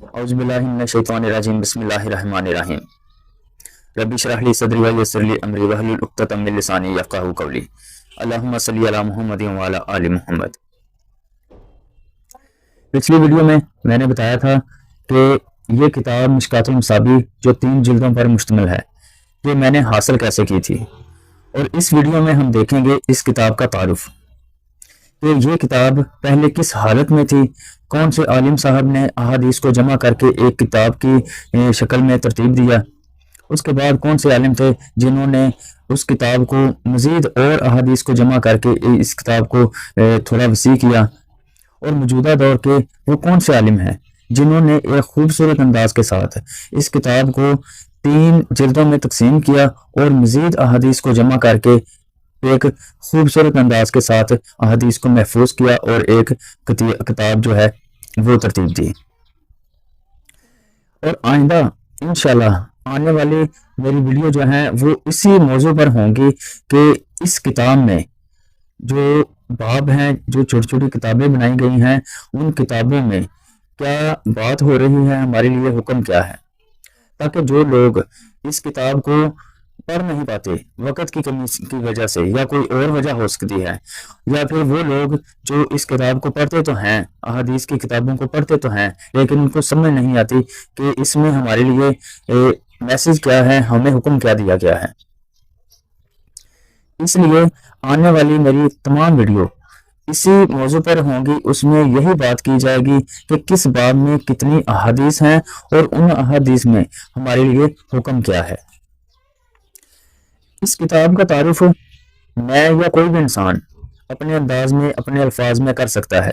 اعوذ باللہ من الشیطان الرجیم بسم اللہ الرحمن الرحیم رب اشرح لی صدری ویسر لی امری واحلل عقدۃ من لسانی یفقہوا قولی اللہم صلی علی محمد وعلی آل محمد۔ پچھلی ویڈیو میں نے بتایا تھا کہ یہ کتاب مشکوٰۃ المصابیح جو 3 جلدوں پر مشتمل ہے یہ میں نے حاصل کیسے کی تھی، اور اس ویڈیو میں ہم دیکھیں گے اس کتاب کا تعارف کہ یہ کتاب پہلے کس حالت میں تھی، کون سے عالم صاحب نے احادیث کو جمع کر کے ایک کتاب کی شکل میں ترتیب دیا، اس کے بعد کون سے عالم تھے جنہوں نے اس کتاب کو مزید اور احادیث کو جمع کر کے اس کتاب کو تھوڑا وسیع کیا، اور موجودہ دور کے وہ کون سے عالم ہیں جنہوں نے ایک خوبصورت انداز کے ساتھ اس کتاب کو 3 جلدوں میں تقسیم کیا اور مزید احادیث کو جمع کر کے ایک خوبصورت انداز کے ساتھ احادیث کو محفوظ کیا اور ایک کتاب جو ہے وہ ترتیب دی۔ اور آئندہ انشاءاللہ آنے والی میری ویڈیو جو ہیں وہ اسی موضوع پر ہوں گی کہ اس کتاب میں جو باب ہیں، جو چھوٹی چھوٹی کتابیں بنائی گئی ہیں، ان کتابوں میں کیا بات ہو رہی ہے، ہمارے لیے حکم کیا ہے، تاکہ جو لوگ اس کتاب کو پڑھ نہیں پاتے وقت کی کمی کی وجہ سے یا کوئی اور وجہ ہو سکتی ہے، یا پھر وہ لوگ جو اس کتاب کو پڑھتے تو ہیں، احادیث کی کتابوں کو پڑھتے تو ہیں، لیکن ان کو سمجھ نہیں آتی کہ اس میں ہمارے لیے میسج کیا ہے، ہمیں حکم کیا دیا گیا ہے۔ اس لیے آنے والی میری تمام ویڈیو اسی موضوع پر ہوں گی، اس میں یہی بات کی جائے گی کہ کس باب میں کتنی احادیث ہیں اور ان احادیث میں ہمارے لیے حکم کیا ہے۔ اس کتاب کا تعارف میں یا کوئی بھی انسان اپنے انداز میں، اپنے الفاظ میں کر سکتا ہے،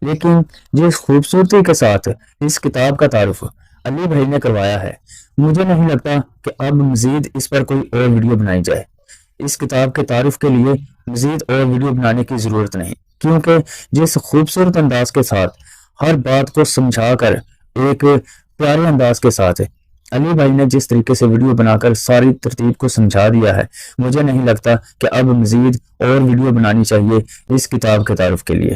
لیکن جس خوبصورتی کے ساتھ اس کتاب کا تعارف علی بھائی نے کروایا ہے، مجھے نہیں لگتا کہ اب مزید اس پر کوئی اور ویڈیو بنائی جائے۔ اس کتاب کے تعارف کے لیے مزید اور ویڈیو بنانے کی ضرورت نہیں، کیونکہ جس خوبصورت انداز کے ساتھ ہر بات کو سمجھا کر ایک پیارے انداز کے ساتھ علی بھائی نے جس طریقے سے ویڈیو بنا کر ساری ترتیب کو سمجھا دیا ہے، مجھے نہیں لگتا کہ اب مزید اور ویڈیو بنانی چاہیے اس کتاب کے تعارف کے لیے۔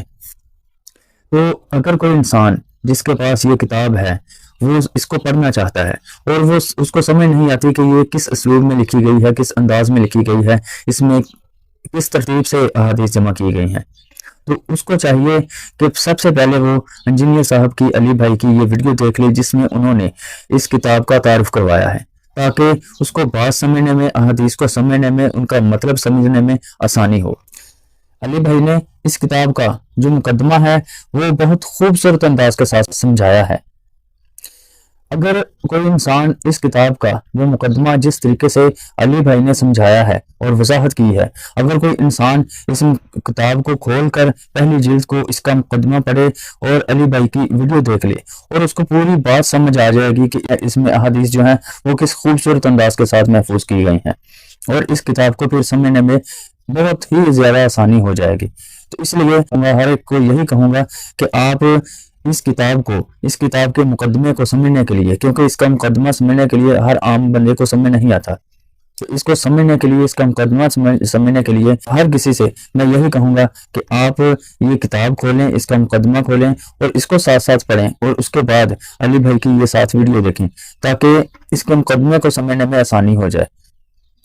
تو اگر کوئی انسان جس کے پاس یہ کتاب ہے وہ اس کو پڑھنا چاہتا ہے اور وہ اس کو سمجھ نہیں آتی کہ یہ کس اسلوب میں لکھی گئی ہے، کس انداز میں لکھی گئی ہے، اس میں کس ترتیب سے احادیث جمع کی گئی ہیں، تو اس کو چاہیے کہ سب سے پہلے وہ انجینئر صاحب کی، علی بھائی کی یہ ویڈیو دیکھ لے جس میں انہوں نے اس کتاب کا تعارف کروایا ہے، تاکہ اس کو بات سمجھنے میں، احادیث کو سمجھنے میں، ان کا مطلب سمجھنے میں آسانی ہو۔ علی بھائی نے اس کتاب کا جو مقدمہ ہے وہ بہت خوبصورت انداز کے ساتھ سمجھایا ہے۔ اگر کوئی انسان اس کتاب کا جو مقدمہ جس طریقے سے علی بھائی نے سمجھایا ہے اور وضاحت کی ہے، اگر کوئی انسان اس کتاب کو کھول کر پہلی جلد کو اس کا مقدمہ پڑھے اور علی بھائی کی ویڈیو دیکھ لے اور اس کو پوری بات سمجھ آ جائے گی کہ اس میں احادیث جو ہیں وہ کس خوبصورت انداز کے ساتھ محفوظ کی گئی ہیں، اور اس کتاب کو پھر سمجھنے میں بہت ہی زیادہ آسانی ہو جائے گی۔ تو اس لیے میں ہر ایک کو یہی کہوں گا کہ آپ اس کتاب کے مقدمے کو سمجھنے کے لیے، کیونکہ اس کا مقدمہ سمجھنے کے لیے ہر عام بندے کو سمجھ نہیں آتا، تو اس کو سمجھنے کے لیے، اس کا مقدمہ سمجھنے کے لیے ہر کسی سے میں یہی کہوں گا کہ آپ یہ کتاب کھولیں، اس کا مقدمہ کھولیں اور اس کو ساتھ ساتھ پڑھیں، اور اس کے بعد علی بھائی کی یہ ساتھ ویڈیو دیکھیں تاکہ اس کے مقدمے کو سمجھنے میں آسانی ہو جائے،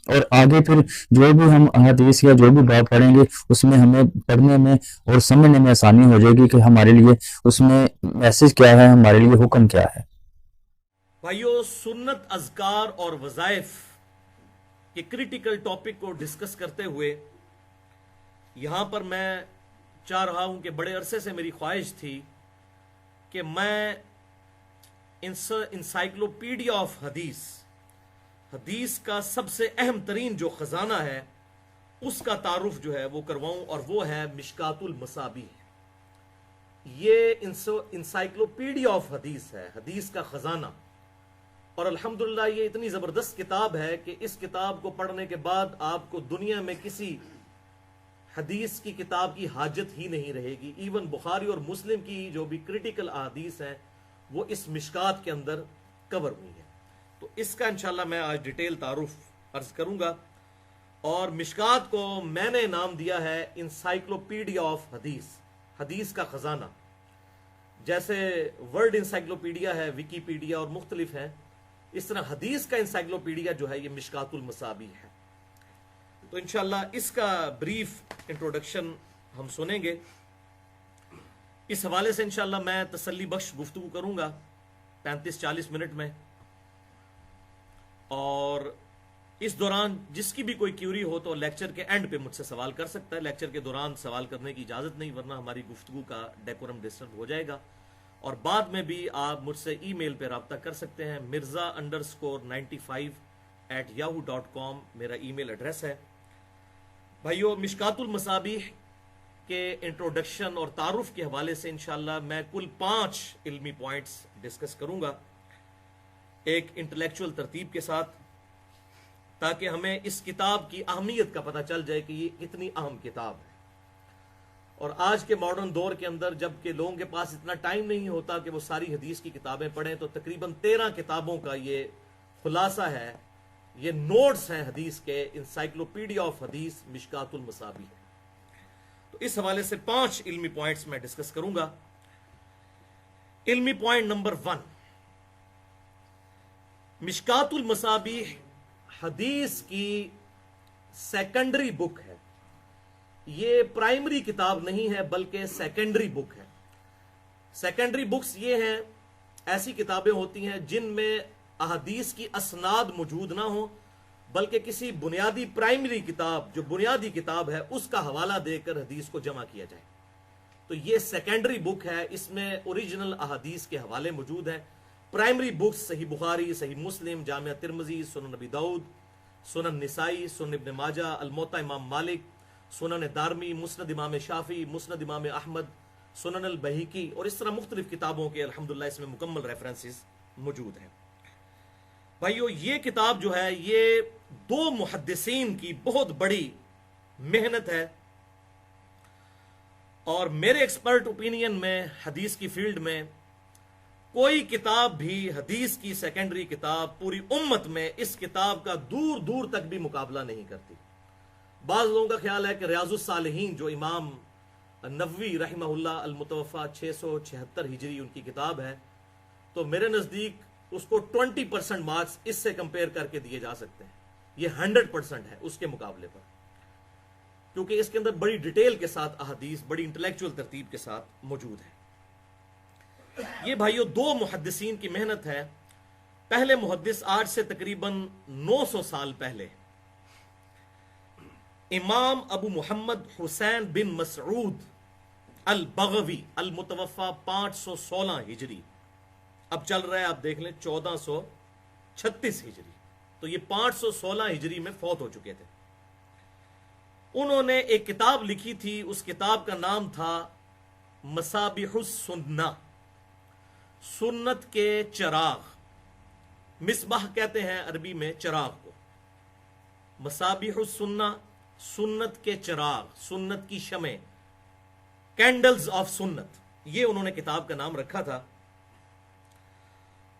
اور آگے پھر جو بھی ہم احادیث یا جو بھی باب پڑھیں گے اس میں ہمیں پڑھنے میں اور سمجھنے میں آسانی ہو جائے گی کہ ہمارے لیے اس میں میسج کیا ہے، ہمارے لیے حکم کیا ہے۔ بھائیو، سنت، اذکار اور وظائف کے کریٹیکل ٹاپک کو ڈسکس کرتے ہوئے یہاں پر میں چاہ رہا ہوں کہ بڑے عرصے سے میری خواہش تھی کہ میں انسائکلوپیڈیا آف حدیث کا سب سے اہم ترین جو خزانہ ہے اس کا تعارف جو ہے وہ کرواؤں، اور وہ ہے مشکوٰۃ المصابیح۔ یہ انسائکلوپیڈیا آف حدیث ہے، حدیث کا خزانہ، اور الحمدللہ یہ اتنی زبردست کتاب ہے کہ اس کتاب کو پڑھنے کے بعد آپ کو دنیا میں کسی حدیث کی کتاب کی حاجت ہی نہیں رہے گی۔ ایون بخاری اور مسلم کی جو بھی کریٹیکل احادیث ہیں وہ اس مشکوٰۃ کے اندر کور ہوئی ہیں۔ تو اس کا انشاءاللہ میں آج ڈیٹیل تعارف عرض کروں گا، اور مشکوٰۃ کو میں نے نام دیا ہے انسائکلوپیڈیا آف حدیث کا خزانہ۔ جیسے ورلڈ انسائکلوپیڈیا ہے، ویکیپیڈیا اور مختلف ہیں، اس طرح حدیث کا انسائکلوپیڈیا جو ہے یہ مشکات المصابیح ہے. تو انشاءاللہ اس کا بریف انٹروڈکشن ہم سنیں گے. اس حوالے سے انشاءاللہ میں تسلی بخش گفتگو کروں گا 35-40 منٹ میں، اور اس دوران جس کی بھی کوئی کیوری ہو تو لیکچر کے اینڈ پہ مجھ سے سوال کر سکتا ہے. لیکچر کے دوران سوال کرنے کی اجازت نہیں، ورنہ ہماری گفتگو کا ڈیکورم ڈسٹرب ہو جائے گا. اور بعد میں بھی آپ مجھ سے ای میل پہ رابطہ کر سکتے ہیں. mirza_95@yahoo.com میرا ای میل ایڈریس ہے. بھائیو، مشکات المصابیح کے انٹروڈکشن اور تعارف کے حوالے سے انشاءاللہ میں کل 5 علمی پوائنٹس ڈسکس کروں گا ایک انٹلیکچول ترتیب کے ساتھ، تاکہ ہمیں اس کتاب کی اہمیت کا پتہ چل جائے کہ یہ کتنی اہم کتاب ہے. اور آج کے ماڈرن دور کے اندر جب کہ لوگوں کے پاس اتنا ٹائم نہیں ہوتا کہ وہ ساری حدیث کی کتابیں پڑھیں، تو تقریباً 13 کتابوں کا یہ خلاصہ ہے، یہ نوٹس ہیں حدیث کے، انسائکلوپیڈیا آف حدیث مشکات المصابیح. تو اس حوالے سے 5 علمی پوائنٹس میں ڈسکس کروں گا. علمی پوائنٹ نمبر 1، مشکات المصابیح حدیث کی سیکنڈری بک ہے. یہ پرائمری کتاب نہیں ہے بلکہ سیکنڈری بک ہے. سیکنڈری بکس یہ ہیں، ایسی کتابیں ہوتی ہیں جن میں احادیث کی اسناد موجود نہ ہو، بلکہ کسی بنیادی پرائمری کتاب جو بنیادی کتاب ہے اس کا حوالہ دے کر حدیث کو جمع کیا جائے. تو یہ سیکنڈری بک ہے، اس میں اوریجنل احادیث کے حوالے موجود ہیں. پرائمری بکس صحیح بخاری، صحیح مسلم، جامع ترمذی، سنن نبی داؤد، سنن نسائی، سنن ابن ماجہ، الموطا امام مالک، سنن دارمی، مسند امام شافعی، مسند امام احمد، سنن البہیقی، اور اس طرح مختلف کتابوں کے الحمدللہ اس میں مکمل ریفرنسز موجود ہیں. بھائیو، یہ کتاب جو ہے یہ 2 محدثین کی بہت بڑی محنت ہے، اور میرے ایکسپرٹ اوپینین میں حدیث کی فیلڈ میں کوئی کتاب بھی، حدیث کی سیکنڈری کتاب پوری امت میں اس کتاب کا دور دور تک بھی مقابلہ نہیں کرتی. بعض لوگوں کا خیال ہے کہ ریاض الصالحین جو امام نووی رحمہ اللہ المتوفا 676 ہجری ان کی کتاب ہے، تو میرے نزدیک اس کو 20% مارکس اس سے کمپیئر کر کے دیے جا سکتے ہیں. یہ 100% ہے اس کے مقابلے پر، کیونکہ اس کے اندر بڑی ڈیٹیل کے ساتھ احادیث بڑی انٹلیکچول ترتیب کے ساتھ موجود ہے. یہ بھائیو 2 محدثین کی محنت ہے. پہلے محدث آج سے تقریباً 900 سال پہلے امام ابو محمد حسین بن مسعود البغوی المتوفا 516 ہجری، اب چل رہا ہے آپ دیکھ لیں 1436 ہجری، تو یہ 516 ہجری میں فوت ہو چکے تھے. انہوں نے ایک کتاب لکھی تھی، اس کتاب کا نام تھا مصابیح السنہ، سنت کے چراغ. مصباح کہتے ہیں عربی میں چراغ کو. مصابیح السنہ، سنت کے چراغ، سنت کی شمع، کینڈلز آف سنت، یہ انہوں نے کتاب کا نام رکھا تھا.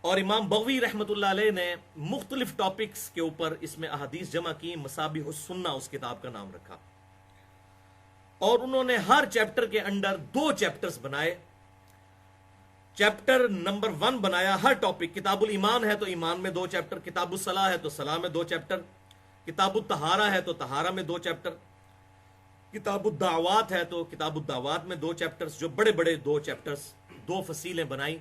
اور امام بغوی رحمت اللہ علیہ نے مختلف ٹاپکس کے اوپر اس میں احادیث جمع کی، مصابیح السنہ اس کتاب کا نام رکھا. اور انہوں نے ہر چیپٹر کے انڈر 2 چیپٹرز بنائے. چیپٹر نمبر 1 بنایا ہر ٹاپک. کتاب الایمان ہے تو ایمان میں 2 چیپٹر، کتاب الصلاح ہے تو صلاح میں 2 چیپٹر، کتاب الطہارہ ہے تو طہارہ میں 2 چیپٹر، کتاب الدعوات ہے تو کتاب الدعوات میں 2 چیپٹرز، جو بڑے بڑے 2 چیپٹرز، 2 فصیلیں بنائی.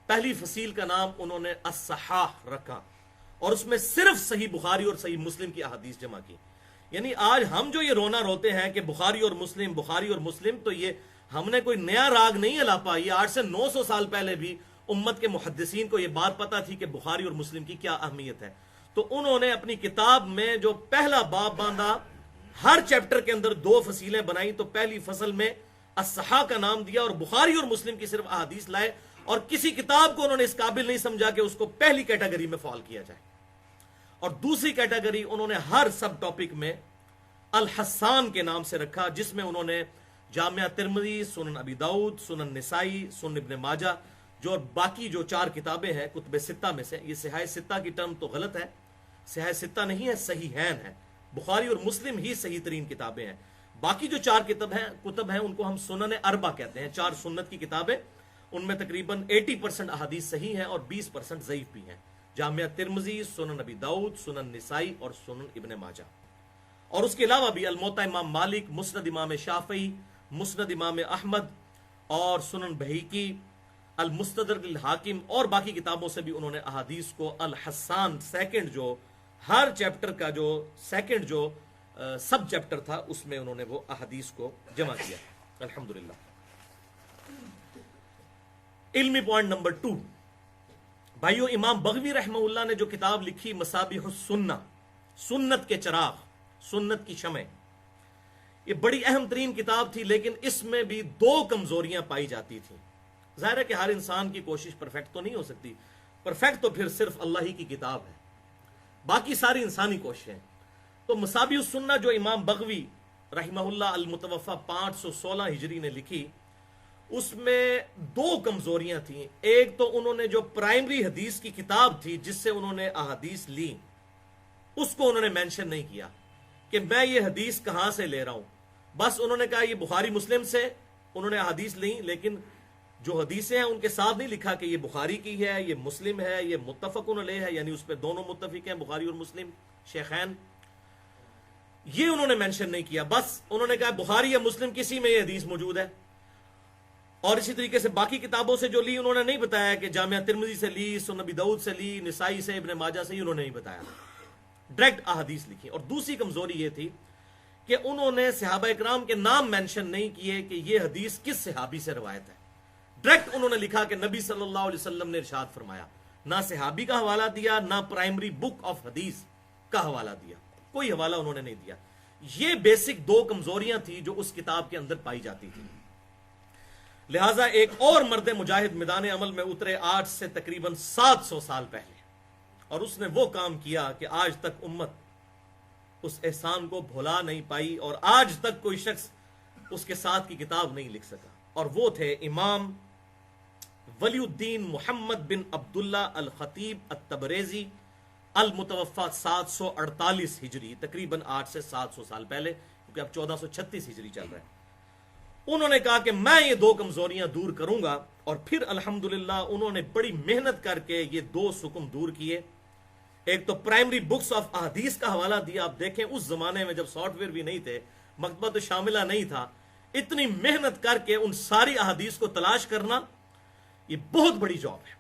پہلی فصیل کا نام انہوں نے الصحاح رکھا، اور اس میں صرف صحیح بخاری اور صحیح مسلم کی احادیث جمع کی. یعنی آج ہم جو یہ رونا روتے ہیں کہ بخاری اور مسلم، بخاری اور مسلم، تو یہ ہم نے کوئی نیا راگ نہیں الاپا. یہ 800 سے 900 سال پہلے بھی امت کے محدثین کو یہ بات پتا تھی کہ بخاری اور مسلم کی کیا اہمیت ہے. تو انہوں نے اپنی کتاب میں جو پہلا باب باندھا، ہر چیپٹر کے اندر 2 فصیلیں بنائی. تو پہلی فصل میں الصحاح کا نام دیا اور بخاری اور مسلم کی صرف احادیث لائے، اور کسی کتاب کو انہوں نے اس قابل نہیں سمجھا کہ اس کو پہلی کیٹیگری میں فال کیا جائے. اور دوسری کیٹیگری انہوں نے ہر سب ٹاپک میں الحسان کے نام سے رکھا، جس میں انہوں نے جامع ترمذی، سنن ابی داؤد، سنن نسائی، سنن ابن ماجہ، جو باقی جو 4 کتابیں ہیں کتب 6 میں سے، یہ صحاح 6 کی ٹرم تو غلط ہے، صحاح 6 نہیں ہے، صحیحین ہے. بخاری اور مسلم ہی صحیح ترین کتابیں ہیں. باقی جو 4 کتب ہیں ان کو ہم سنن اربع کہتے ہیں، 4 سنت کی کتابیں. ان میں تقریباً 80% احادیث صحیح ہیں اور 20% ضعیف بھی ہیں. جامعہ ترمذی، سنن ابی داؤد، سنن نسائی اور سنن ابن ماجہ. اور اس کے علاوہ بھی الموطا امام مالک، مسند امام شافعی، مسند امام احمد اور سنن بہیقی، المستدرک للحاکم اور باقی کتابوں سے بھی انہوں نے احادیث کو الحسان سیکنڈ جو ہر چیپٹر کا جو سیکنڈ جو سب چیپٹر تھا اس میں انہوں نے وہ احادیث کو جمع کیا. الحمدللہ. علمی پوائنٹ نمبر 2 بھائیو، امام بغوی رحمہ اللہ نے جو کتاب لکھی مصابیح السنہ، سنت کے چراغ، سنت کی شمع، یہ بڑی اہم ترین کتاب تھی، لیکن اس میں بھی 2 کمزوریاں پائی جاتی تھیں. ظاہر ہے کہ ہر انسان کی کوشش پرفیکٹ تو نہیں ہو سکتی، پرفیکٹ تو پھر صرف اللہ ہی کی کتاب ہے، باقی ساری انسانی کوششیں. تو مصابیح السنہ جو امام بغوی رحمہ اللہ المتوفہ 516 ہجری نے لکھی، اس میں 2 کمزوریاں تھیں. ایک تو انہوں نے جو پرائمری حدیث کی کتاب تھی جس سے انہوں نے احادیث لی، اس کو انہوں نے مینشن نہیں کیا کہ میں یہ حدیث کہاں سے لے رہا ہوں. بس انہوں نے کہا یہ بخاری مسلم سے انہوں نے احادیث لی، لیکن جو حدیثیں ہیں ان کے ساتھ نہیں لکھا کہ یہ بخاری کی ہے، یہ مسلم ہے، یہ متفق علیہ ہے، یعنی اس پہ دونوں متفق ہیں، بخاری اور مسلم شیخین. یہ انہوں نے مینشن نہیں کیا، بس انہوں نے کہا بخاری یا مسلم کسی میں یہ حدیث موجود ہے. اور اسی طریقے سے باقی کتابوں سے جو لی انہوں نے نہیں بتایا کہ جامعہ ترمذی سے لی، سنن ابی داؤد سے لی، نسائی سے، ابن ماجہ سے، انہوں نے نہیں بتایا، ڈائریکٹ احادیث لکھی. اور دوسری کمزوری یہ تھی کہ انہوں نے صحابہ اکرام کے نام مینشن نہیں کیے کہ یہ حدیث کس صحابی سے روایت ہے. ڈائریکٹ انہوں نے لکھا کہ نبی صلی اللہ علیہ وسلم نے ارشاد فرمایا، نہ صحابی کا حوالہ دیا، نہ پرائمری بک آف حدیث کا حوالہ دیا، کوئی حوالہ انہوں نے نہیں دیا. یہ بیسک 2 کمزوریاں تھیں جو اس کتاب کے اندر پائی جاتی تھی. لہٰذا ایک اور مرد مجاہد میدان عمل میں اترے آج سے تقریباً 700 سال پہلے، اور اس نے وہ کام کیا کہ آج تک امت اس احسان کو بھلا نہیں پائی اور آج تک کوئی شخص اس کے ساتھ کی کتاب نہیں لکھ سکا. اور وہ تھے امام ولی الدین محمد بن عبداللہ الخطیب التبریزی المتوفہ 748 ہجری، تقریباً آج سے 700 سال پہلے، کیونکہ اب 1436 ہجری چل رہا ہے. انہوں نے کہا کہ میں یہ 2 کمزوریاں دور کروں گا، اور پھر الحمدللہ انہوں نے بڑی محنت کر کے یہ 2 سکم دور کیے. ایک تو پرائمری بکس آف احادیث کا حوالہ دیا. آپ دیکھیں اس زمانے میں جب سافٹ ویئر بھی نہیں تھے، مکتبہ تو شاملہ نہیں تھا، اتنی محنت کر کے ان ساری احادیث کو تلاش کرنا یہ بہت بڑی جاب ہے.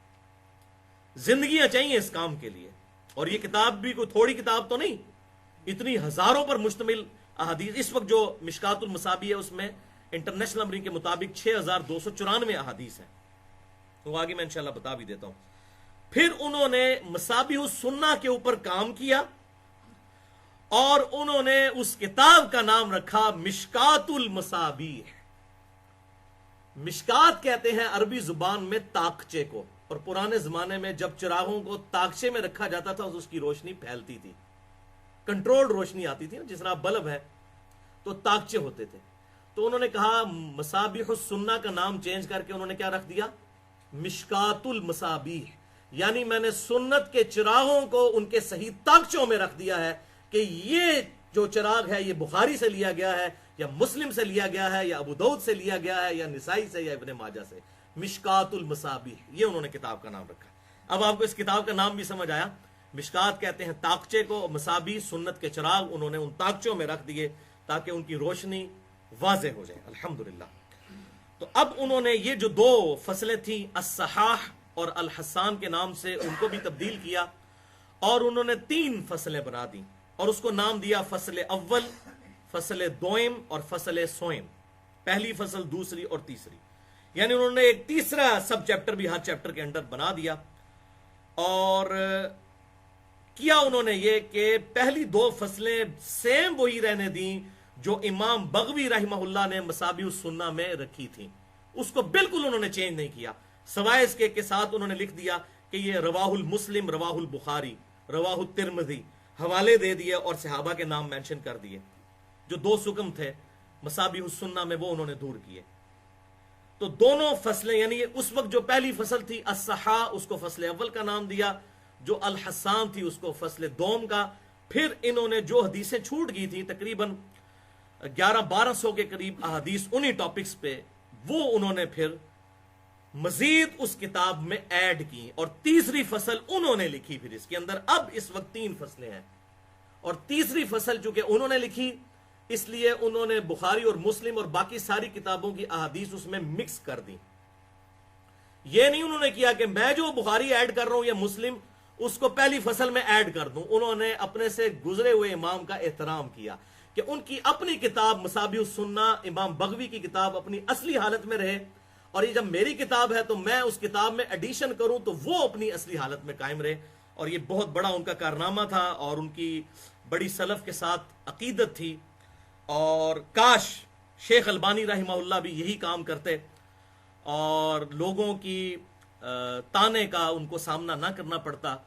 زندگیاں چاہیے اس کام کے لیے. اور یہ کتاب بھی کوئی تھوڑی کتاب تو نہیں، اتنی ہزاروں پر مشتمل احادیث. اس وقت جو مشکات المصابیح ہے اس میں انٹرنیشنل نمبرنگ کے مطابق 6294 احادیث ہیں، وہ آگے میں انشاءاللہ بتا بھی دیتا ہوں. پھر انہوں نے مصابیح السنہ کے اوپر کام کیا اور انہوں نے اس کتاب کا نام رکھا مشکات المصابیح. مشکات کہتے ہیں عربی زبان میں تاکچے کو، اور پرانے زمانے میں جب چراغوں کو تاکچے میں رکھا جاتا تھا تو اس کی روشنی پھیلتی تھی، کنٹرولڈ روشنی آتی تھی نا، جس طرح بلب ہے تو تاکچے ہوتے تھے. تو انہوں نے کہا مصابیح السنہ کا نام چینج کر کے انہوں نے کیا رکھ دیا، مشکات المصابیح. یعنی میں نے سنت کے چراغوں کو ان کے صحیح تاکچوں میں رکھ دیا ہے کہ یہ جو چراغ ہے یہ بخاری سے لیا گیا ہے یا مسلم سے لیا گیا ہے یا ابو داؤد سے لیا گیا ہے یا نسائی سے یا ابن ماجہ سے. مشکات المصابیح، یہ انہوں نے کتاب کا نام رکھا. اب آپ کو اس کتاب کا نام بھی سمجھ آیا. مشکات کہتے ہیں تاکچے کو، مصابیح سنت کے چراغ انہوں نے ان تاکچوں میں رکھ دیے تاکہ ان کی روشنی واضح ہو جائے. الحمدللہ. تو اب انہوں نے یہ جو 2 فصلیں تھیں الصحاح اور الحسان کے نام سے، ان کو بھی تبدیل کیا اور انہوں نے 3 فصلیں بنا دی اور اس کو نام دیا فصل اول، فصل دوئم اور فصل سوئم. پہلی فصل، دوسری اور تیسری. یعنی انہوں نے ایک تیسرا سب چیپٹر بھی ہر چیپٹر کے اندر بنا دیا. اور کیا انہوں نے یہ کہ پہلی 2 فصلیں سیم وہی رہنے دیں جو امام بغوی رحمہ اللہ نے مصابیح السنہ میں رکھی تھی، اس کو بالکل انہوں نے چینج نہیں کیا، سوائے اس کے ساتھ انہوں نے لکھ دیا کہ یہ رواہ المسلم، رواہ البخاری، رواہ الترمذی حوالے دے دیے اور صحابہ کے نام مینشن کر دیے. جو 2 سکم تھے مصابیح السنہ میں وہ انہوں نے دور کیے. تو دونوں فصلیں، یعنی اس وقت جو پہلی فصل تھی الصحاح، اس کو فصل اول کا نام دیا، جو الحسان تھی اس کو فصل دوم کا. پھر انہوں نے جو حدیثیں چھوٹ گئی تھی تقریباً 1100-1200 کے قریب احادیث انہی ٹاپکس پہ، وہ انہوں نے پھر مزید اس کتاب میں ایڈ کی، اور تیسری فصل انہوں نے لکھی پھر اس کے اندر. اب اس وقت 3 فصلیں ہیں، اور تیسری فصل چونکہ انہوں نے لکھی اس لیے انہوں نے بخاری اور مسلم اور باقی ساری کتابوں کی احادیث اس میں مکس کر دی. یہ نہیں انہوں نے کیا کہ میں جو بخاری ایڈ کر رہا ہوں یا مسلم اس کو پہلی فصل میں ایڈ کر دوں. انہوں نے اپنے سے گزرے ہوئے امام کا احترام کیا کہ ان کی اپنی کتاب مصابیح السنہ، امام بغوی کی کتاب اپنی اصلی حالت میں رہے، اور یہ جب میری کتاب ہے تو میں اس کتاب میں ایڈیشن کروں تو وہ اپنی اصلی حالت میں قائم رہے. اور یہ بہت بڑا ان کا کارنامہ تھا، اور ان کی بڑی سلف کے ساتھ عقیدت تھی. اور کاش شیخ البانی رحمہ اللہ بھی یہی کام کرتے اور لوگوں کی تانے کا ان کو سامنا نہ کرنا پڑتا.